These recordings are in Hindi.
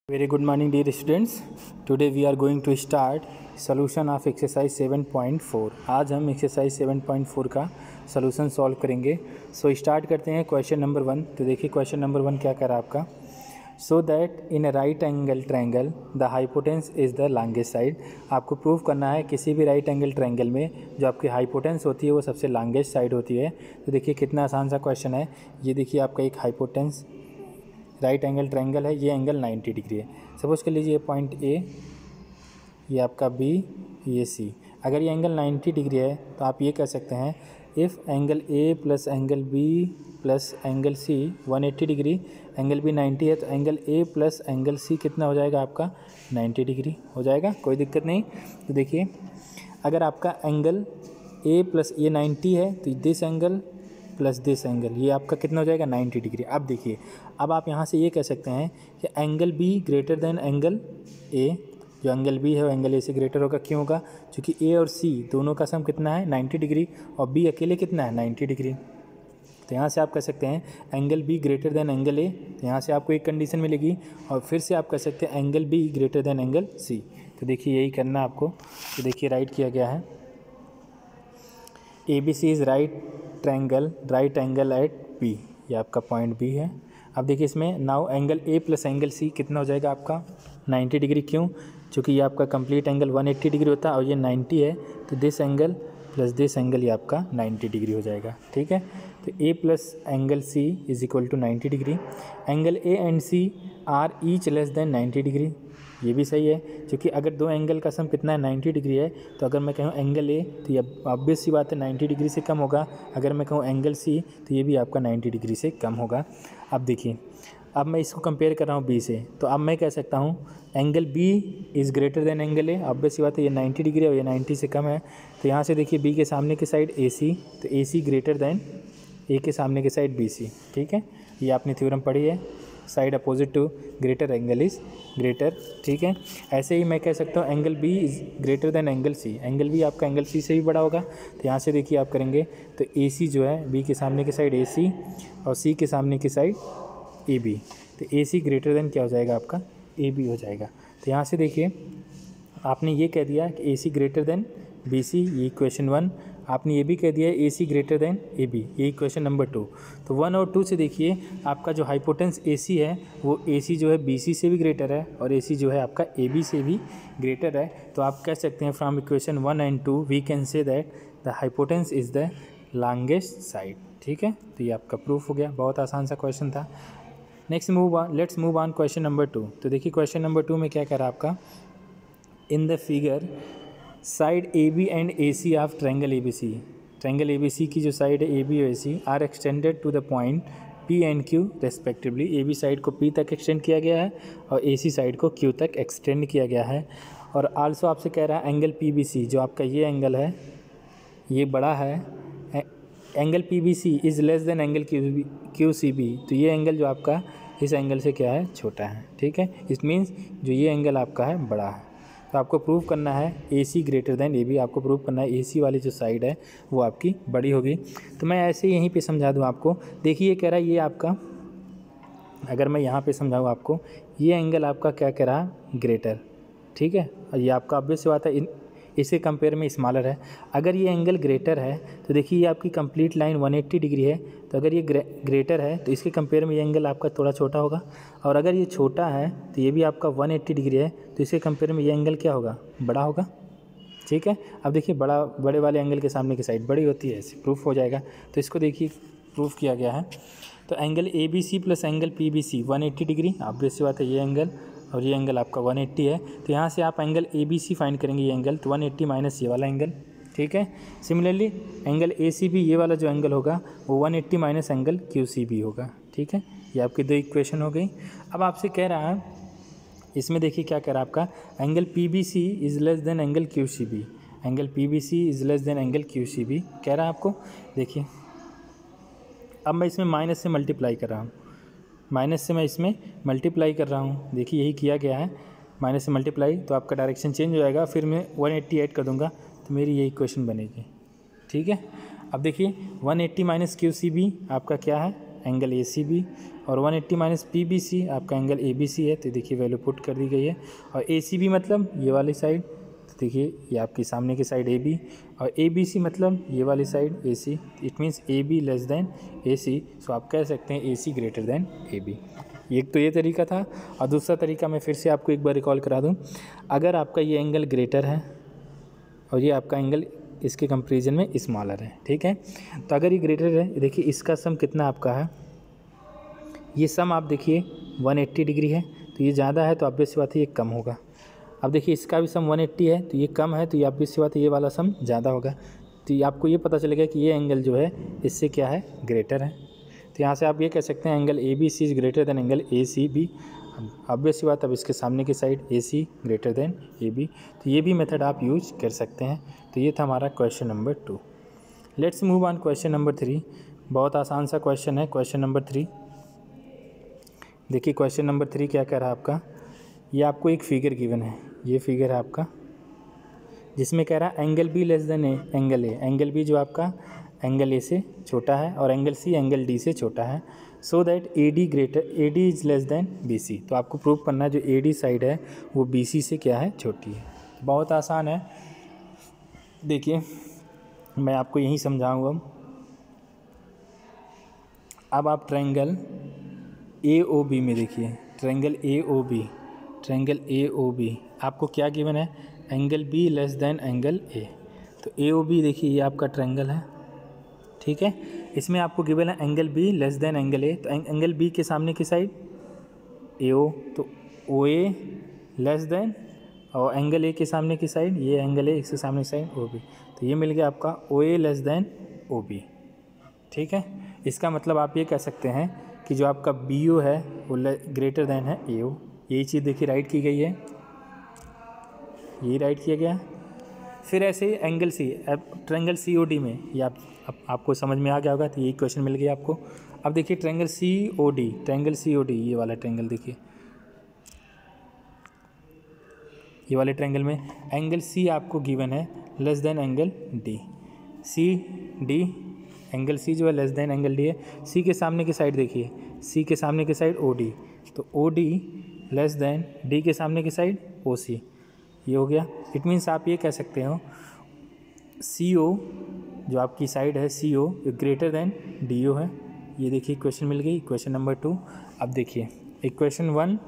Very good morning dear students. Today we are going to start solution of exercise 7.4. आज हम exercise 7.4 का solution solve करेंगे. So start करते हैं क्वेश्चन नंबर 1. तो देखिए क्वेश्चन नंबर 1 क्या कह रहा है आपका. So that in a right angle triangle the hypotenuse is the longest side. आपको प्रूव करना है किसी भी राइट एंगल ट्रायंगल में जो आपकी हाइपोटेंस होती है वो सबसे लॉन्गेस्ट साइड होती है. तो देखिए कितना आसान सा क्वेश्चन है. ये देखिए आपका एक हाइपोटेंस राइट एंगल ट्रायंगल है. ये एंगल 90 डिग्री है. सपोज कर लीजिए पॉइंट ए, ये आपका बी, ये सी. अगर ये एंगल 90 डिग्री है तो आप ये कह सकते हैं if angle A plus angle B plus angle C 180 degree, angle B 90 है तो angle A plus angle C कितना हो जाएगा आपका 90 डिग्री हो जाएगा. कोई दिक्कत नहीं. तो देखिए अगर आपका एंगल ए प्लस ये 90 है तो this angle plus this angle ये आपका कितना हो जाएगा 90 डिग्री. अब देखिए अब आप यहाँ से ये कह सकते हैं कि angle B greater than angle ए. जो एंगल बी है वो एंगल ए से ग्रेटर होगा. क्यों होगा? क्योंकि ए और सी दोनों का सम कितना है 90 डिग्री और बी अकेले कितना है 90 डिग्री. तो यहाँ से आप कह सकते हैं angle B greater than angle ए. तो यहाँ से आपको एक कंडीशन मिलेगी और फिर से आप कह सकते हैं angle B greater than angle C. तो देखिए यही करना है आपको. तो देखिए राइट किया गया है A B C is right angle at P. ये आपका पॉइंट बी है. अब देखिए इसमें now angle A plus angle C कितना हो जाएगा आपका 90 डिग्री. क्यों? क्योंकि ये आपका कंप्लीट एंगल 180 डिग्री होता है और ये 90 है तो this angle plus this angle ये आपका 90 डिग्री हो जाएगा. ठीक है. तो A plus angle C is equal to 90 degree. Angle A and C are each less than 90 degree. ये भी सही है क्योंकि अगर दो एंगल का सम कितना है 90 डिग्री है तो अगर मैं कहूँ एंगल ए तो ये ऑब्वियस सी बात है 90 डिग्री से कम होगा. अगर मैं कहूँ एंगल सी तो ये भी आपका 90 डिग्री से कम होगा. अब देखिए अब मैं इसको कंपेयर कर रहा हूँ बी से. तो अब मैं कह सकता हूँ angle B is greater than angle A. Obvious सी बात है ये 90 डिग्री और ये 90 से कम है. तो यहाँ से देखिए बी के सामने की साइड ए सी, तो ए सी ग्रेटर देन ए के सामने की साइड बी सी. ठीक है. ये आपने थ्योरम पढ़ी है. Side opposite to greater angle is greater. ठीक है. ऐसे ही मैं कह सकता हूँ angle B is greater than angle C. Angle B आपका एंगल सी से भी बड़ा होगा. तो यहाँ से देखिए आप करेंगे तो ए सी जो है बी के सामने की साइड ए सी और सी के सामने की साइड ए बी. तो ए सी ग्रेटर देन क्या हो जाएगा आपका ए बी हो जाएगा. तो यहाँ से देखिए आपने ये कह दिया कि ए सी ग्रेटर देन बी सी, ये इक्वेशन 1. आपने ये भी कह दिया ए C greater than A B, ये इक्वेशन नंबर 2. तो 1 और 2 से देखिए आपका जो हाइपोटेंस ए सी है वो ए सी जो है बी सी से भी ग्रेटर है और ए सी जो है आपका ए बी से भी ग्रेटर है. तो आप कह सकते हैं from equation 1 and 2 we can say that the hypotenuse is the longest side. ठीक है. तो ये आपका प्रूफ हो गया. बहुत आसान सा क्वेश्चन था. Next let's move on question number 2. तो देखिए क्वेश्चन नंबर 2 में क्या कह रहा है आपका. In the figure side A B and A C of triangle A B C. Triangle A B C की जो साइड है ए बी और A C are extended to the point P and Q respectively. A B side को पी तक एक्सटेंड किया गया है और ए सी साइड को क्यू तक एक्सटेंड किया गया है. और आल्सो आपसे कह रहा है एंगल पी बी सी जो आपका ये एंगल है ये बड़ा है. Angle P B C is less than angle Q C B. तो ये एंगल जो आपका इस एंगल से क्या है छोटा है. ठीक है. इट मीन्स जो ये एंगल आपका है बड़ा है. तो आपको प्रूव करना है ए C greater than A B. आपको प्रूव करना है ए सी वाली जो साइड है वो आपकी बड़ी होगी. तो मैं ऐसे यहीं पे समझा दूँ आपको. देखिए ये कह रहा है ये आपका, अगर मैं यहाँ पे समझाऊँ आपको, ये एंगल आपका क्या कह रहा है ग्रेटर. ठीक है. और ये आपका ऑब्वियस सी बात है इसके कंपेयर में स्मॉलर है. अगर ये एंगल ग्रेटर है तो देखिए ये आपकी कंप्लीट लाइन 180 डिग्री है. तो अगर ये ग्रेटर है तो इसके कंपेयर में ये एंगल आपका थोड़ा छोटा होगा. और अगर ये छोटा है तो ये भी आपका 180 डिग्री है तो इसके कंपेयर में ये एंगल क्या होगा बड़ा होगा. ठीक है. अब देखिए बड़े वाले एंगल के सामने की साइड बड़ी होती है. ऐसे प्रूफ हो जाएगा. तो इसको देखिए प्रूफ किया गया है. तो angle A B C plus angle P B C 180 degree. Obvious सी बात है ये एंगल और ये एंगल आपका 180 है. तो यहाँ से आप angle A B C find करेंगे. ये एंगल तो 180 माइनस ये वाला एंगल. ठीक है. Similarly angle A C B ये वाला जो एंगल होगा वो 180 minus angle Q C B होगा. ठीक है. ये आपकी दो इक्वेशन हो गई. अब आपसे कह रहा है इसमें देखिए क्या कह रहा है आपका angle P B C is less than angle Q C B. Angle P B C is less than angle Q C B कह रहा है आपको. देखिए अब मैं इसमें माइनस से मल्टीप्लाई कर रहा हूँ. माइनस से मैं इसमें मल्टीप्लाई कर रहा हूँ. देखिए यही किया गया है. माइनस से मल्टीप्लाई तो आपका डायरेक्शन चेंज हो जाएगा. फिर मैं 180 ऐड कर दूँगा तो मेरी ये इक्वेशन बनेगी. ठीक है. अब देखिए 180 माइनस क्यू सी बी आपका क्या है एंगल ए सी बी, और 180 माइनस पी बी सी आपका एंगल ए बी सी है। तो देखिए वैल्यू पुट कर दी गई है। और ए सी बी मतलब ये वाली साइड, तो देखिए ये आपकी सामने की साइड ए बी, और ए बी सी मतलब ये वाली side A C. It means A B less than A C. So आप कह सकते हैं A C greater than A B. एक तो ये तरीका था, और दूसरा तरीका मैं फिर से आपको एक बार रिकॉल करा दूँ। अगर आपका ये एंगल ग्रेटर है और ये आपका एंगल इसके कंपेरिजन में स्मॉलर है, ठीक है, तो अगर ये ग्रेटर है, देखिए इसका सम कितना आपका है, ये सम आप देखिए 180 डिग्री है, तो ये ज़्यादा है तो ऑब्वियस सी बात है ये कम होगा। अब देखिए इसका भी सम 180 है, तो ये कम है, तो ये ऑब्वियस सी बात है ये वाला सम ज़्यादा होगा। तो ये आपको ये पता चलेगा कि ये एंगल जो है इससे क्या है, ग्रेटर है। तो यहाँ से आप ये कह सकते हैं angle A B C is greater than angle A C B. Obvious सी बात, अब इसके सामने की side A C greater than A B, तो ये भी मेथड आप यूज कर सकते हैं। तो ये था हमारा question number 2। Let's move on question number 3। बहुत आसान सा क्वेश्चन है क्वेश्चन नंबर 3। देखिए क्वेश्चन नंबर 3 क्या कह रहा है आपका, ये आपको एक फिगर गिवन है, ये फिगर है आपका, जिसमें कह रहा है angle B less than angle A. Angle B जो आपका एंगल ए से छोटा है और एंगल सी एंगल डी से छोटा है, so that A D is less than B C. तो आपको प्रूव करना है जो ए डी साइड है वो बी सी से क्या है, छोटी है। बहुत आसान है, देखिए मैं आपको यही समझाऊंगा। अब आप ट्रायंगल ए ओ बी में देखिए, ट्रायंगल ए ओ बी आपको क्या गिवन है, angle B less than angle ए। तो ए ओ बी देखिए ये आपका ट्रायंगल है, ठीक है, इसमें आपको गिवन है angle B less than angle ए। तो एंगल बी के सामने की साइड ए ओ, तो ओ ए लेस देन, और एंगल ए के सामने की साइड ये एंगल ए, इसके सामने की साइड ओ बी। तो ये मिल गया आपका ओ ए लेस देन ओ बी, ठीक है। इसका मतलब आप ये कह सकते हैं कि जो आपका बी ओ है वो ग्रेटर देन है ए ओ। यही चीज़ देखिए राइट की गई है, यही राइट किया गया। फिर ऐसे ही एंगल सी, अब ट्रायंगल सी ओ डी में ये आपको समझ में आ गया होगा, तो यही क्वेश्चन मिल गया आपको। अब देखिए ट्रायंगल सी ओ डी, ये वाला ट्रायंगल देखिए, ये वाले ट्रायंगल में एंगल सी आपको गिवन है less than angle D. C D, angle C जो है लेस देन एंगल डी है। सी के सामने की साइड देखिए, सी के सामने की साइड ओ डी, तो O D less than D के सामने की साइड ओ सी, ये हो गया। इट मीन्स आप ये कह सकते हो सी ओ जो आपकी साइड है सी ओ ग्रेटर देन डी ओ है। ये देखिए इक्वेशन मिल गई, इक्वेशन नंबर 2। अब देखिए इक्वेशन 1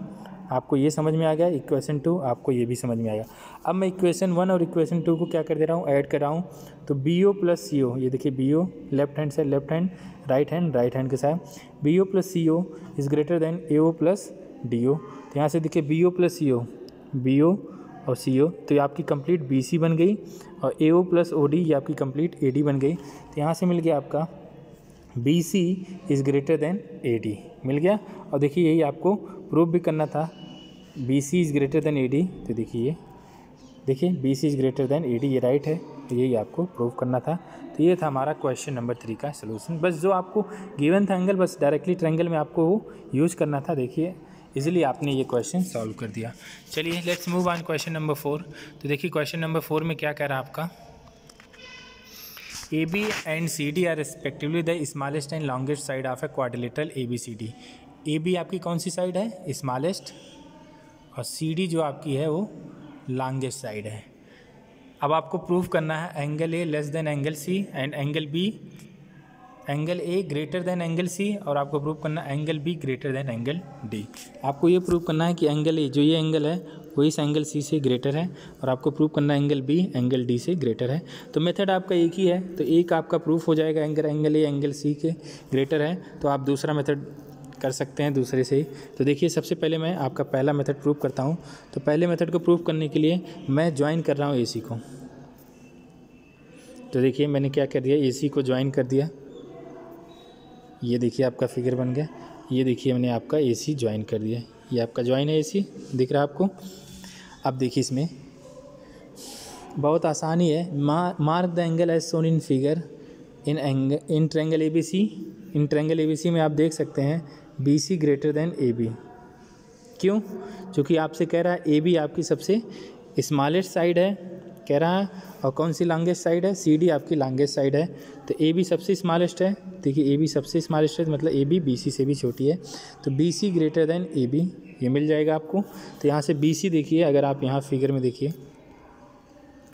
आपको ये समझ में आ गया, इक्वेशन 2 आपको ये भी समझ में आएगा। अब मैं इक्वेशन 1 और इक्वेशन 2 को क्या कर दे रहा हूँ, ऐड कर रहा हूँ। तो B O plus C O, ये देखिए बी ओ लेफ्ट हैंड से लेफ्ट हैंड, राइट हैंड के साथ, B O plus C O is greater than A O plus D O. तो यहाँ से देखिए B O plus C O, B O और सी ओ, तो ये आपकी कंप्लीट बी सी बन गई, और ए ओ प्लस ओ डी ये आपकी कंप्लीट ए डी बन गई। तो यहाँ से मिल गया आपका B C is greater than A D, मिल गया। और देखिए यही आपको प्रूव भी करना था, B C is greater than A D. तो देखिए B C is greater than A D, ये राइट है, तो यही आपको प्रूव करना था। तो ये था हमारा क्वेश्चन नंबर 3 का सलूशन। बस जो आपको गिवन था एंगल, बस डायरेक्टली ट्रायंगल में आपको वो यूज़ करना था। देखिए इजीली आपने ये क्वेश्चन सॉल्व कर दिया। चलिए let's move on question number 4। तो देखिए क्वेश्चन नंबर 4 में क्या कह रहा है आपका, A B and C D are respectively the smallest and longest side of a quadrilateral A B C D. A B आपकी कौन सी साइड है, स्मॉलेस्ट, और सी डी जो आपकी है वो लॉन्गेस्ट साइड है। अब आपको प्रूव करना है angle A less than angle C and angle A greater than angle C, और आपको प्रूव करना है angle B greater than angle D. आपको ये प्रूव करना है कि एंगल ए जो ये एंगल है वो इस एंगल सी से ग्रेटर है, और आपको प्रूव करना है एंगल बी एंगल डी से ग्रेटर है। तो मेथड आपका एक ही है, तो एक आपका प्रूफ हो जाएगा एंगल ए एंगल सी के ग्रेटर है, तो आप दूसरा मेथड कर सकते हैं दूसरे से ही। तो देखिए सबसे पहले मैं आपका पहला मेथड प्रूव करता हूँ। तो पहले मेथड को प्रूव करने के लिए मैं ज्वाइन कर रहा हूँ एसी को। तो देखिए मैंने क्या कर दिया, एसी को ज्वाइन कर दिया, ये देखिए आपका फिगर बन गया। ये देखिए मैंने आपका एसी ज्वाइन कर दिया, ये आपका ज्वाइन है एसी, दिख रहा है आपको। अब देखिए इसमें बहुत आसानी है, mark the angle as shown in figure in triangle A B C. In triangle A B C में आप देख सकते हैं B C greater than A B. क्यों? क्योंकि आपसे कह रहा है ए बी आपकी सबसे स्मॉलेस्ट साइड है कह रहा है। और कौन सी लॉन्गेस्ट साइड है, सी डी आपकी लॉन्गेस्ट साइड है। तो ए बी सबसे स्मॉलेस्ट है, देखिए ए बी सबसे स्मॉलेस्ट है, मतलब ए बी बी सी से भी छोटी है। तो B C greater than A B, ये मिल जाएगा आपको। तो यहाँ से बी सी देखिए, अगर आप यहाँ फिगर में देखिए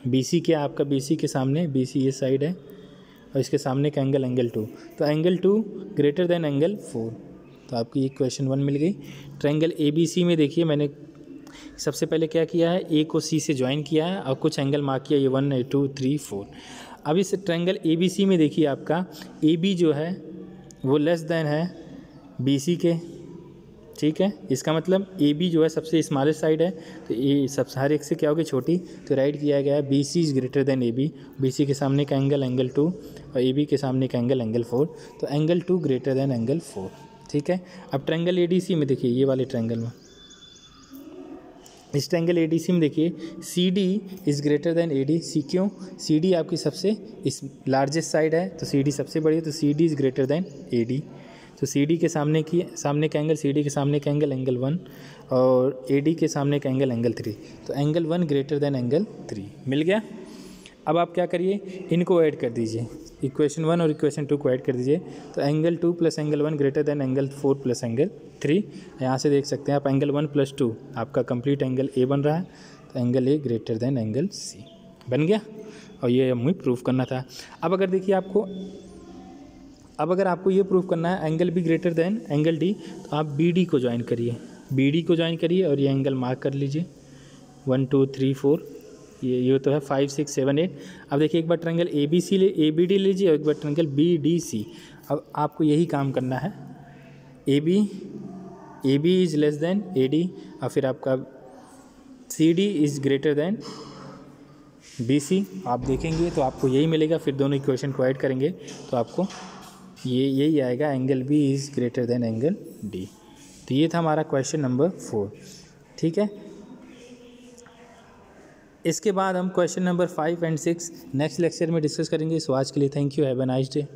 बी सी क्या आपका, बी सी के सामने, बी सी ये साइड है और इसके सामने का एंगल एंगल 2, तो एंगल 2 ग्रेटर देन एंगल 4। तो आपकी ये क्वेश्चन 1 मिल गई। ट्रायंगल ए बी सी में देखिए मैंने सबसे पहले क्या किया है, ए को सी से ज्वाइन किया है और कुछ एंगल मार्क किया, ये 1 2 3 4। अब इस ट्रायंगल ए बी सी में देखिए आपका ए बी जो है वो लेस देन है बी सी के, ठीक है। इसका मतलब ए बी जो है सबसे स्मॉलेस्ट साइड है, तो ए सब हर एक से क्या होगी, छोटी। तो राइट किया गया है B C is greater than A B, B C के सामने का एंगल एंगल 2 और ए बी के सामने का एंगल एंगल 4, तो एंगल 2 ग्रेटर देन एंगल 4, ठीक है। अब ट्रायंगल ए डी सी में देखिए, ये वाले ट्रायंगल में, इस ट्रायंगल ए डी सी में देखिए C D is greater than A D. C क्यों, सी डी आपकी सबसे इस लार्जेस्ट साइड है, तो सी डी सबसे बड़ी है, तो C D is greater than A D. तो सी डी के सामने का एंगल, सी डी के सामने का एंगल एंगल 1 और ए डी के सामने का एंगल एंगल 3, तो एंगल 1 ग्रेटर देन एंगल 3 मिल गया। अब आप क्या करिए, इनको ऐड कर दीजिए, इक्वेशन 1 और इक्वेशन 2 को ऐड कर दीजिए। तो angle 2 plus angle 1 greater than angle 4 plus angle 3। यहाँ से देख सकते हैं आप एंगल 1 प्लस 2 आपका कंप्लीट एंगल ए बन रहा है, तो angle A greater than angle C बन गया। और ये हमें प्रूफ करना था। अब अगर देखिए अगर आपको ये प्रूफ करना है angle B greater than angle D, तो आप बी डी को ज्वाइन करिए, बी डी को ज्वाइन करिए और ये एंगल मार्क कर लीजिए 1 2 3 4, ये तो है 5 6 7 8। अब देखिए एक बार triangle A B C A B D लीजिए और एक बार ट्रायंगल बी डी सी। अब आपको यही काम करना है, A B is less than A D और फिर आपका C D is greater than B C. आप देखेंगे तो आपको यही मिलेगा, फिर दोनों इक्वेशन को ऐड करेंगे तो आपको यही आएगा, angle B is greater than angle D. तो ये था हमारा क्वेश्चन नंबर 4, ठीक है। इसके बाद हम question number 5 and 6 next lecture में डिस्कस करेंगे। सो आज के लिए thank you, have a nice day.